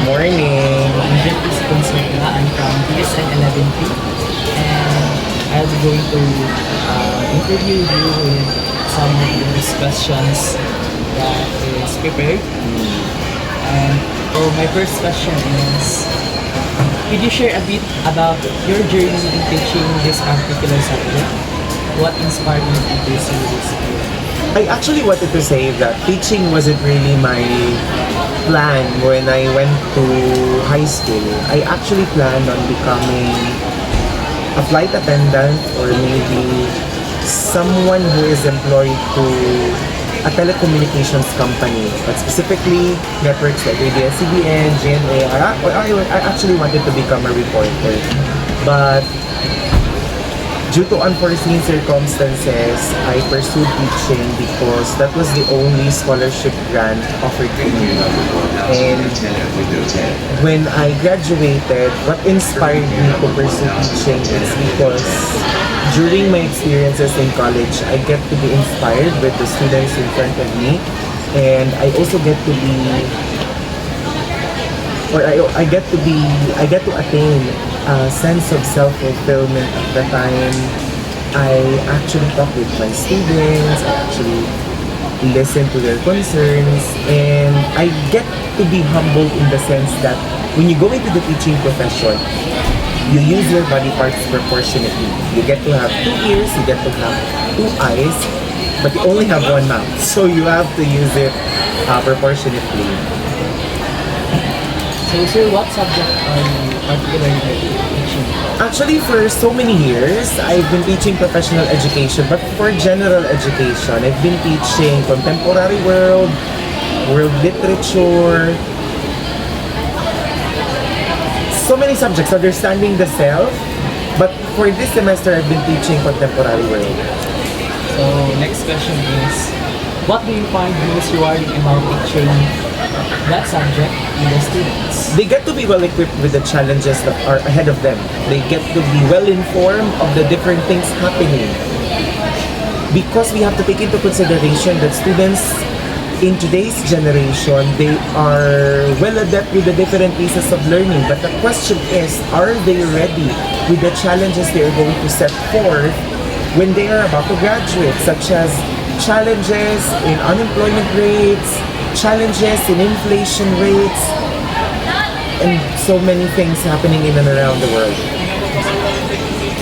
morning. I'm Jeffrey Consuela. I'm from DSN 11P, and I'll be going to interview you with some of those questions that is prepared. And so my first question is, could you share a bit about your journey in teaching this particular subject? What inspired you to pursue this career? I actually wanted to say that teaching wasn't really my plan when I went to high school. I actually planned on becoming a flight attendant or maybe someone who is employed to a telecommunications company, but specifically networks like ABS-CBN, GMA. I actually wanted to become a reporter, but due to unforeseen circumstances, I pursued teaching because that was the only scholarship grant offered to me. And when I graduated, what inspired me to pursue teaching is because during my experiences in college, I get to be inspired with the students in front of me, and I also get to be, or I get to attain a sense of self-fulfillment at the time I actually talk with my students, I actually listen to their concerns, and I get to be humbled in the sense that when you go into the teaching profession, you use your body parts proportionately. You get to have 2 ears, you get to have 2 eyes, but you only have 1 mouth. So you have to use it proportionately. So, sir, what subject are you particularly teaching? Actually, for so many years, I've been teaching professional education, but for general education, I've been teaching contemporary world literature, so many subjects, understanding the self. But for this semester, I've been teaching contemporary world. So, next question is, what do you find most rewarding about teaching that subject to the students? They get to be well equipped with the challenges that are ahead of them. They get to be well informed of the different things happening. Because we have to take into consideration that students in today's generation, they are well adept with the different pieces of learning. But the question is, are they ready with the challenges they are going to set forth when they are about to graduate, such as challenges in unemployment rates, challenges in inflation rates, and so many things happening in and around the world.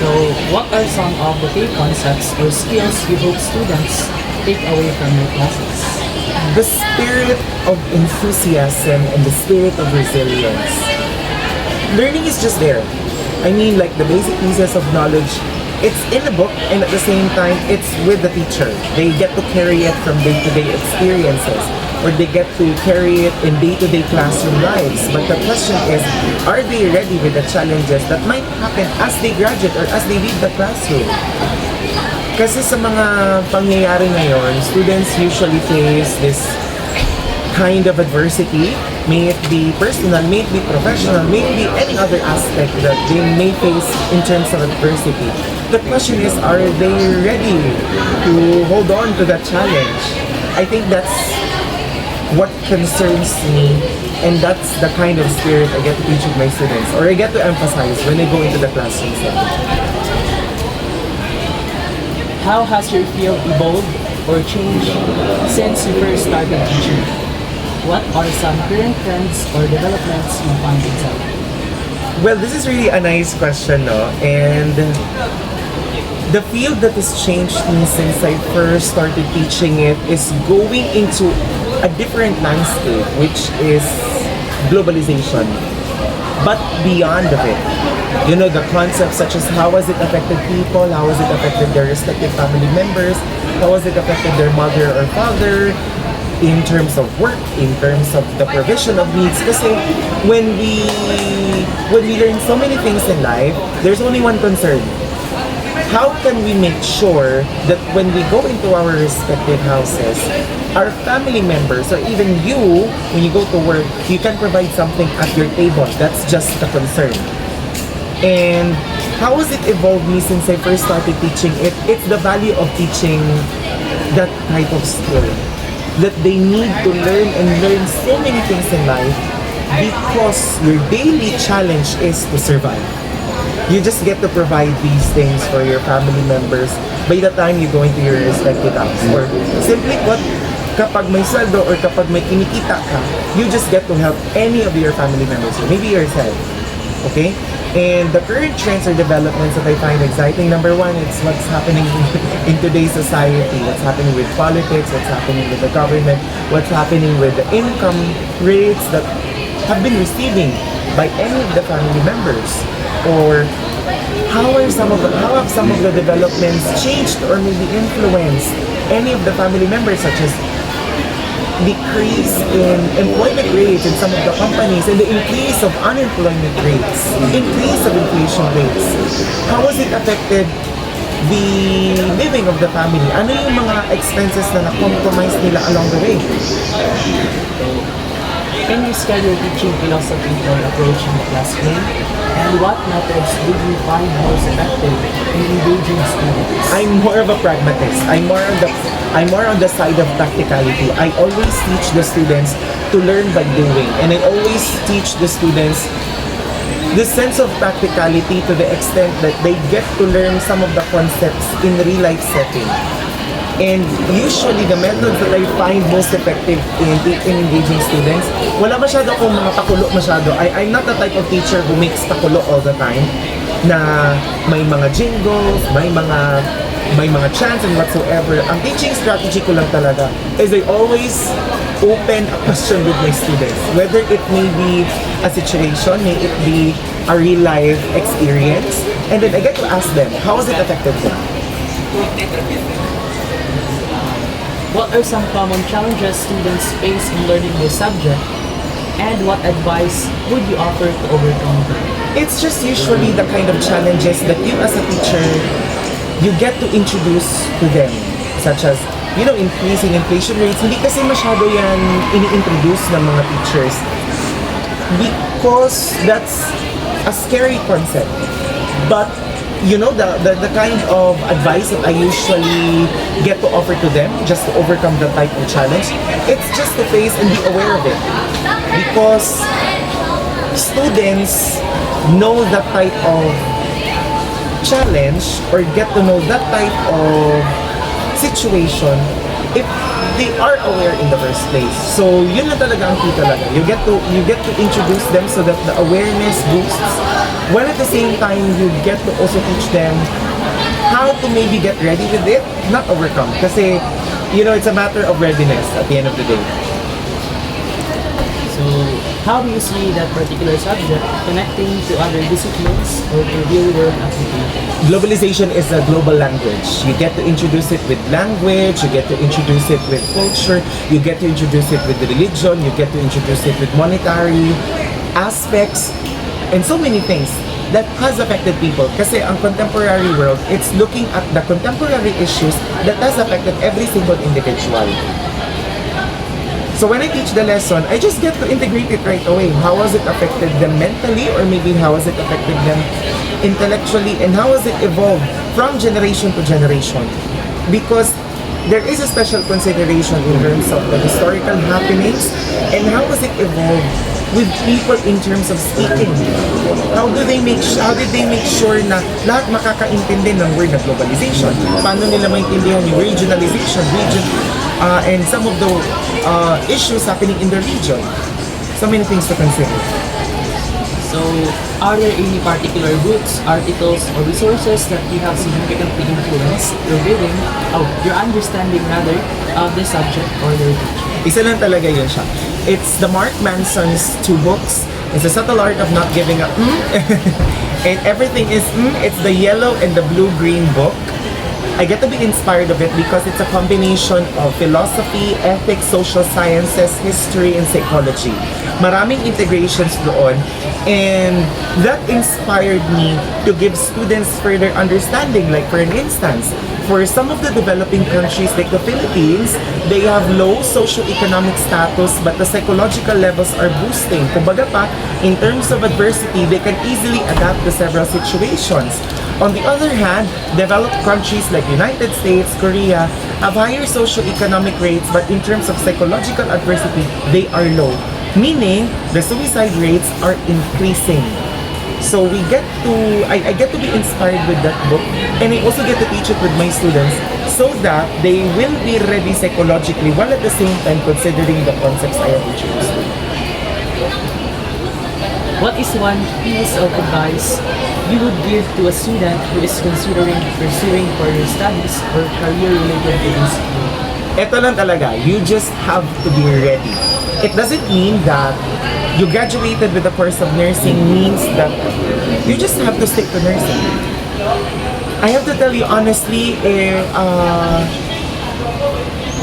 So, what are some of the key concepts or skills you hope students take away from your classes? The spirit of enthusiasm and the spirit of resilience. Learning is just there. I mean, like the basic pieces of knowledge, it's in the book, and at the same time, it's with the teacher. They get to carry it from day-to-day experiences, or they get to carry it in day-to-day classroom lives. But the question is, are they ready with the challenges that might happen as they graduate or as they leave the classroom? Kasi sa mga pangyayari ngayon, students usually face this kind of adversity, may it be personal, may it be professional, may it be any other aspect that they may face in terms of adversity. The question is, are they ready to hold on to that challenge? I think that's what concerns me, and that's the kind of spirit I get to teach with my students, or I get to emphasize when I go into the classroom setting. How has your field evolved or changed since you first started teaching? What are some current trends or developments you find exciting? Well, this is really a nice question, no? And the field that has changed me since I first started teaching it is going into a different landscape, which is globalization. But beyond of it, you know, the concepts such as how has it affected people, how has it affected their respective family members, how has it affected their mother or father, in terms of work, in terms of the provision of needs. Kasi when we learn so many things in life, there's only one concern. How can we make sure that when we go into our respective houses, our family members, or even you, when you go to work, you can provide something at your table? That's just the concern. And how has it evolved me since I first started teaching it? It's the value of teaching that type of skill, that they need to learn and learn so many things in life because your daily challenge is to survive. You just get to provide these things for your family members by the time you go into your respective house. Or simply put, kapag may sweldo or kapag may kinikita ka, you just get to help any of your family members, or maybe yourself. Okay? And the current trends or developments that I find exciting, number one, it's what's happening in today's society, what's happening with politics, what's happening with the government, what's happening with the income rates that have been receiving by any of the family members, or how have some of the developments changed or maybe influenced any of the family members, such as decrease in employment rates in some of the companies and the increase of unemployment rates, increase of inflation rates. How has it affected the living of the family? Ano yung mga expenses na na-compromise nila along the way? Can you describe your teaching philosophy for approaching the classroom? And what methods did you find most effective in engaging students? I'm more of a pragmatist. I'm more on the side of practicality. I always teach the students to learn by doing, and I always teach the students the sense of practicality to the extent that they get to learn some of the concepts in real life setting. And usually, the methods that I find most effective in engaging students, wala masyado akong mga pakulo masyado. I'm not the type of teacher who makes pakulo all the time, na may mga jingles, may mga chants and whatsoever. Ang teaching strategy ko lang talaga is I always open a question with my students. Whether it may be a situation, may it be a real life experience, and then I get to ask them, how has it affected them? What are some common challenges students face in learning this subject? And what advice would you offer to overcome them? It's just usually the kind of challenges that you as a teacher, you get to introduce to them, such as, increasing inflation rates. Hindi kasi masyado yan ini-introduce ng mga teachers because that's a scary concept. But the kind of advice that I usually get to offer to them just to overcome that type of challenge, it's just to face and be aware of it. Because students know that type of challenge or get to know that type of situation if they are aware in the first place. So yun na talaga ang key talaga. You get to introduce them so that the awareness boosts, while at the same time you get to also teach them how to maybe get ready with it, not overcome. Kasi it's a matter of readiness at the end of the day. So, how do you see that particular subject connecting to other disciplines or to real-world applications? Globalization is a global language. You get to introduce it with language, you get to introduce it with culture, you get to introduce it with religion, you get to introduce it with monetary aspects, and so many things that has affected people. Kasi ang contemporary world, it's looking at the contemporary issues that has affected every single individual. So when I teach the lesson, I just get to integrate it right away. How has it affected them mentally, or maybe how has it affected them intellectually, and how has it evolved from generation to generation? Because there is a special consideration in terms of the historical happenings and how has it evolved with people in terms of speaking. How did they make sure na lahat makakaintindi ng word na globalization? Paano nila maintindihan yung regionalization, and some of the issues happening in the region? So many things to consider. So, are there any particular books, articles, or resources that you have significantly influenced your understanding rather, of this subject or your teaching? Isa lang talaga yun siya. It's the Mark Manson's 2 books. It's The Subtle Art of Not Giving Up. And everything is It's the yellow and the blue-green book. I get to be inspired of it because it's a combination of philosophy, ethics, social sciences, history, and psychology. Maraming integrations doon, and that inspired me to give students further understanding. Like for an instance, for some of the developing countries like the Philippines, they have low socioeconomic status but the psychological levels are boosting. Kumbaga pa, in terms of adversity, they can easily adapt to several situations. On the other hand, developed countries like United States, Korea, have higher socioeconomic rates, but in terms of psychological adversity, they are low. Meaning, the suicide rates are increasing. So I get to be inspired with that book, and I also get to teach it with my students so that they will be ready psychologically while at the same time considering the concepts I have introduced. What is one piece of advice you would give to a student who is considering pursuing further studies or career related to this field? Ito lang talaga, you just have to be ready. It doesn't mean that you graduated with the course of nursing means that you just have to stick to nursing. I have to tell you honestly,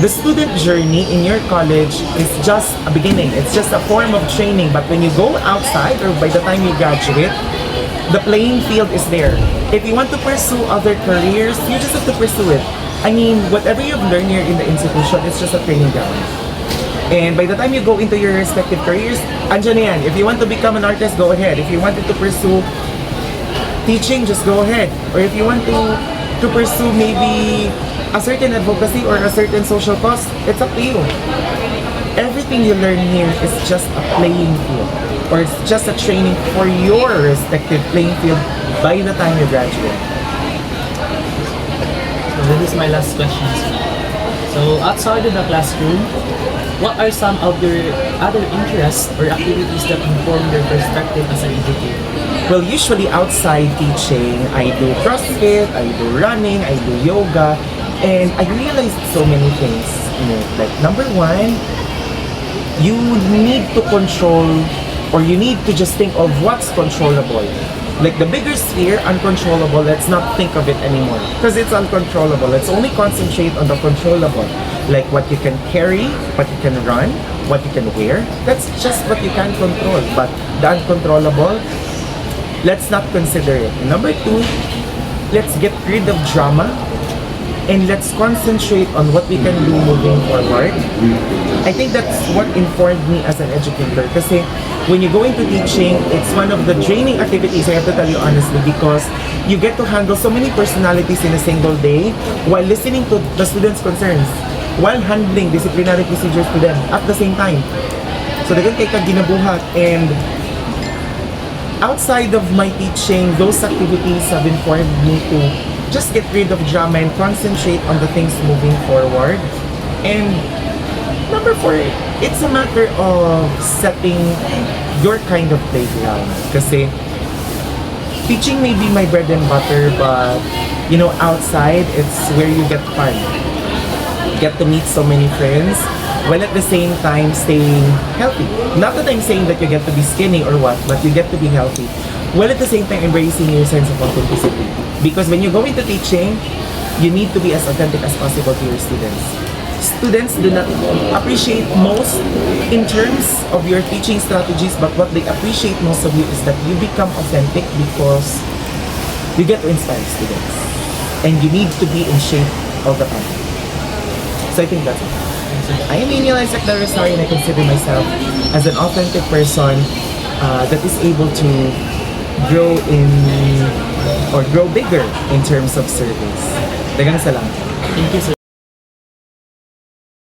the student journey in your college is just a beginning. It's just a form of training. But when you go outside or by the time you graduate, the playing field is there. If you want to pursue other careers, you just have to pursue it. I mean, whatever you've learned here in the institution, it's just a training ground. And by the time you go into your respective careers, andyan na yan. If you want to become an artist, go ahead. If you wanted to pursue teaching, just go ahead. Or if you want to pursue maybe a certain advocacy or a certain social cause, it's up to you. Everything you learn here is just a playing field. Or it's just a training for your respective playing field by the time you graduate. So this is my last question. So outside of the classroom, what are some of your other interests or activities that inform your perspective as an educator? Well, usually outside teaching, I do CrossFit, I do running, I do yoga, and I realized so many things. Like number one, you need to control, or you need to just think of what's controllable. Like the bigger sphere, uncontrollable, let's not think of it anymore. Because it's uncontrollable. Let's only concentrate on the controllable. Like what you can carry, what you can run, what you can wear. That's just what you can control. But the uncontrollable, let's not consider it. Number two, let's get rid of drama and let's concentrate on what we can do moving forward. I think that's what informed me as an educator. Kasi when you go into teaching, it's one of the draining activities, I have to tell you honestly, because you get to handle so many personalities in a single day while listening to the students' concerns, while handling disciplinary procedures to them at the same time. So dagan kay kag ginabuhat, and outside of my teaching, those activities have informed me to just get rid of drama and concentrate on the things moving forward. And number four, it's a matter of setting your kind of playground. Kasi teaching may be my bread and butter, but outside, it's where you get fun. You get to meet so many friends, while at the same time staying healthy. Not that I'm saying that you get to be skinny or what, but you get to be healthy. While at the same time embracing your sense of authenticity. Because when you go into teaching, you need to be as authentic as possible to your students. Students do not appreciate most in terms of your teaching strategies, but what they appreciate most of you is that you become authentic because you get to inspire students. And you need to be in shape all the time. So I think that's it. I am Eniel Isaac Del Rosario, and I consider myself as an authentic person that is able to grow bigger in terms of service. Daghang salamat. Thank you, sir.